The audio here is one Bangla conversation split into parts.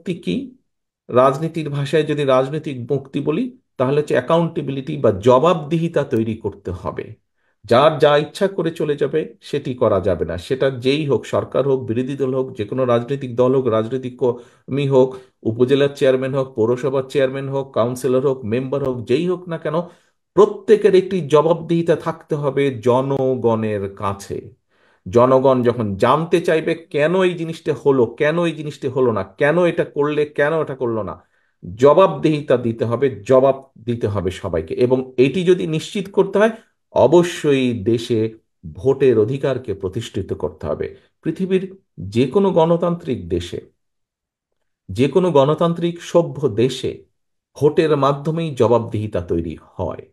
মুক্তি কি? রাজনীতির ভাষায় যদি রাজনৈতিক মুক্তি বলি, তাহলে হচ্ছে অ্যাকাউন্টেবিলিটি বা জবাবদিহিতা তৈরি করতে হবে। যার যা ইচ্ছা করে চলে যাবে সেটি করা যাবে না, সেটা যেই হোক, সরকার হোক, বিরোধী দল হোক, যে কোনো রাজনৈতিক দল হোক, রাজনৈতিক কর্মী হোক, উপজেলার চেয়ারম্যান হোক, পৌরসভার চেয়ারম্যান হোক, কাউন্সিলর হোক, মেম্বার হোক, যেই হোক না কেন, প্রত্যেকের একটি জবাবদিহিতা থাকতে হবে জনগণের কাছে। জনগণ যখন জানতে চাইবে কেন এই জিনিসটা হলো, কেন এই জিনিসটা হলো না, কেন এটা করলে, কেন এটা করলো না, জবাবদিহিতা দিতে হবে, জবাব দিতে হবে সবাইকে। এবং এটি যদি নিশ্চিত করতে হয়, অবশ্যই দেশে ভোটের অধিকারকে প্রতিষ্ঠিত করতে হবে। পৃথিবীর যে কোনো গণতান্ত্রিক দেশে, যে কোনো গণতান্ত্রিক সভ্য দেশে ভোটের মাধ্যমেই জবাবদিহিতা তৈরি হয়।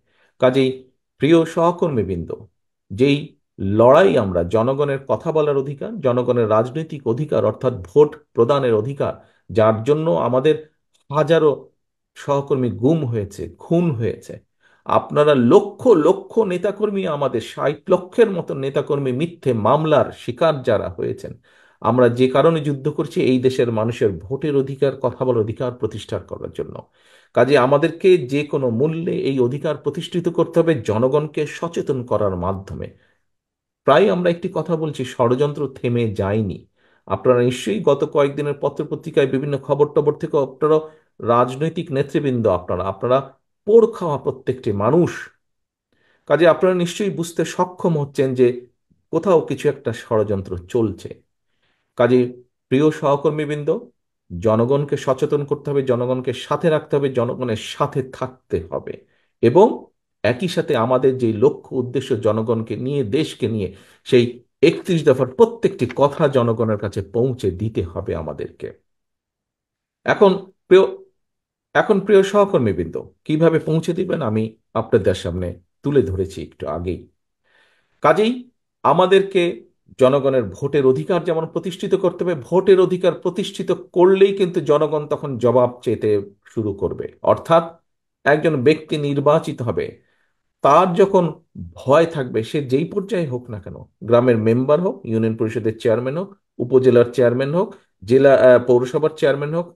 কাজেই প্রিয় সহকর্মীবৃন্দ, যেই লড়াই আমরা জনগণের কথা বলার অধিকার, জনগণের রাজনৈতিক অধিকার অর্থাৎ ভোট প্রদানের অধিকার, যার জন্য আমাদের হাজারো সহকর্মী গুম হয়েছে, খুন হয়েছে, আপনারা লক্ষ লক্ষ নেতাকর্মী, আমাদের 60 লক্ষের মতো নেতাকর্মী মিথ্যে মামলার শিকার যারা হয়েছেন, আমরা যে কারণে যুদ্ধ করছি এই দেশের মানুষের ভোটের অধিকার, কথা বলার অধিকার প্রতিষ্ঠা করার জন্য। কাজে আমাদেরকে যে কোনো মূল্যে এই অধিকার প্রতিষ্ঠিত করতে হবে জনগণকে সচেতন করার মাধ্যমে। প্রায় আমরা একটি কথা বলছি, ষড়যন্ত্র থেমে যায়নি। আপনারা নিশ্চয়ই গত কয়েকদিনের পত্রপত্রিকায় বিভিন্ন খবর টবর থেকে আপনারা, রাজনৈতিক নেতৃবৃন্দ, আপনারা আপনারা পোড় খাওয়া প্রত্যেকটি মানুষ, কাজে আপনারা নিশ্চয়ই বুঝতে সক্ষম হচ্ছেন যে কোথাও কিছু একটা ষড়যন্ত্র চলছে। কাজে প্রিয় সহকর্মীবৃন্দ, জনগণকে সচেতন করতে হবে, জনগণকে সাথে রাখতে হবে, জনগণের সাথে থাকতে হবে। এবং একই সাথে আমাদের যে লক্ষ্য উদ্দেশ্য জনগণকে নিয়ে, দেশকে নিয়ে, সেই 31 দফার প্রত্যেকটি কথা জনগণের কাছে পৌঁছে দিতে হবে আমাদেরকে। এখন প্রিয় এখন প্রিয় সহকর্মীবৃন্দ, কিভাবে পৌঁছে দিবেন আমি আপনাদের সামনে তুলে ধরেছি একটু আগেই। কাজেই আমাদেরকে জনগণের ভোটের অধিকার যেমন প্রতিষ্ঠিত করতে হবে, ভোটের অধিকার প্রতিষ্ঠিত করলেই কিন্তু জনগণ তখন জবাব চেতে শুরু করবে। অর্থাৎ একজন ব্যক্তি নির্বাচিত হবে, তার যখন ভয় থাকবে, সে যেই পর্যায়ে হোক না কেন, গ্রামের মেম্বার হোক, ইউনিয়ন পরিষদের চেয়ারম্যান হোক, উপজেলার চেয়ারম্যান হোক, জেলা পৌরসভার চেয়ারম্যান হোক,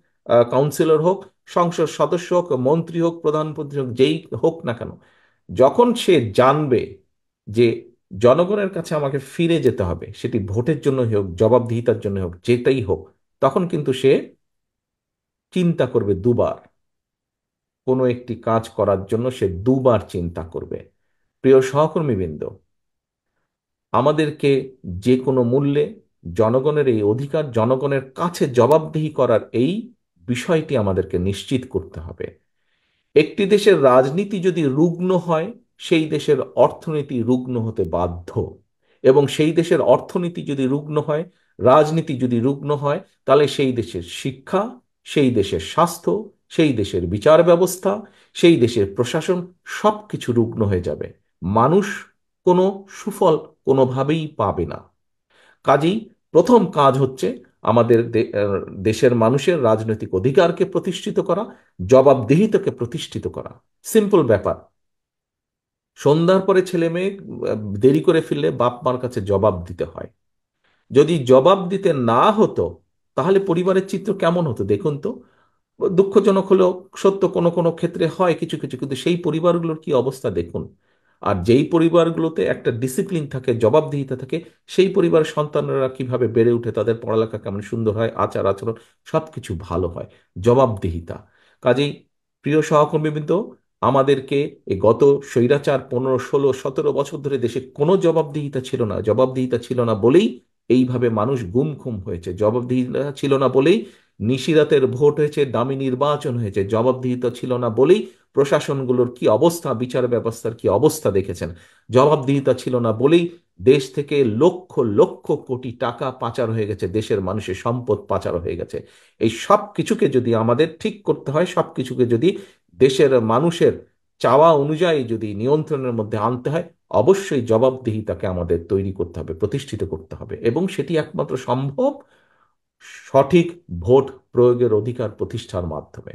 কাউন্সিলর হোক, সংসদ সদস্য হোক, মন্ত্রী হোক, প্রধানমন্ত্রী হোক, যেই হোক না কেন, যখন সে জানবে যে জনগণের কাছে আমাকে ফিরে যেতে হবে, সেটি ভোটের জন্য হোক, জবাবদিহিতার জন্য হোক, যেটাই হোক, তখন কিন্তু সে চিন্তা করবে দুবার। কোনো একটি কাজ করার জন্য সে দুবার চিন্তা করবে। প্রিয় সহকর্মীবৃন্দ, আমাদেরকে যে কোনো মূল্যে জনগণের এই অধিকার, জনগণের কাছে জবাবদিহি করার এই বিষয়টি আমাদেরকে নিশ্চিত করতে হবে। একটি দেশের রাজনীতি যদি রুগ্ন হয়, সেই দেশের অর্থনীতি রুগ্ন হতে বাধ্য। এবং সেই দেশের অর্থনীতি যদি রুগ্ন হয়, রাজনীতি যদি রুগ্ন হয়, তাহলে সেই দেশের শিক্ষা, সেই দেশের স্বাস্থ্য, সেই দেশের বিচার ব্যবস্থা, সেই দেশের প্রশাসন সবকিছু রুগ্ন হয়ে যাবে। মানুষ কোনো সুফল কোনোভাবেই পাবে না। কাজেই প্রথম কাজ হচ্ছে আমাদের দেশের মানুষের রাজনৈতিক অধিকারকে প্রতিষ্ঠিত করা, জবাবদিহিতাকে প্রতিষ্ঠিত করা। সিম্পল ব্যাপার। সন্ধ্যার পরে ছেলে মেয়ে দেরি করে ফিরলে বাপ মার কাছে জবাব দিতে হয়। যদি জবাব দিতে না হতো, তাহলে পরিবারের চিত্র কেমন হতো দেখুন তো। দুঃখজনক হলেও সত্য, কোনো কোনো ক্ষেত্রে হয় কিছু কিছু, কিন্তু সেই পরিবারগুলোর কি অবস্থা দেখুন। আর যেই পরিবারগুলোতে একটা ডিসিপ্লিন থাকে, জবাবদিহিতা থাকে, সেই পরিবারের সন্তানরা কিভাবে বেড়ে উঠে, তাদের পড়ালেখা কেমন সুন্দর হয়, আচার আচরণ সবকিছু ভালো হয়। জবাবদিহিতা। কাজেই প্রিয় সহকর্মীবৃন্দ, আমাদেরকে এই গত স্বৈরাচার 15, 16, 17 বছর ধরে দেশে কোনো জবাবদিহিতা ছিল না। জবাবদিহিতা ছিল না বলেই এইভাবে মানুষ গুম খুম হয়েছে। জবাবদিহিতা ছিল না বলেই নিশিরাতের ভোট হয়েছে, দামি নির্বাচন হয়েছে। জবাবদিহিতা ছিল না বলেই প্রশাসনগুলোর কি অবস্থা, বিচার ব্যবস্থার কি অবস্থা দেখেছেন। জবাবদিহিতা ছিল না বলেই দেশ থেকে লক্ষ লক্ষ কোটি টাকা পাচার হয়ে গেছে, দেশের মানুষের সম্পদ পাচার হয়ে গেছে। এই সব কিছুকে যদি আমাদের ঠিক করতে হয়, সব কিছুকে যদি দেশের মানুষের চাওয়া অনুযায়ী যদি নিয়ন্ত্রণের মধ্যে আনতে হয়, অবশ্যই জবাবদিহিতাকে আমাদের তৈরি করতে হবে, প্রতিষ্ঠিত করতে হবে। এবং সেটি একমাত্র সম্ভব সঠিক ভোট প্রয়োগের অধিকার প্রতিষ্ঠার মাধ্যমে।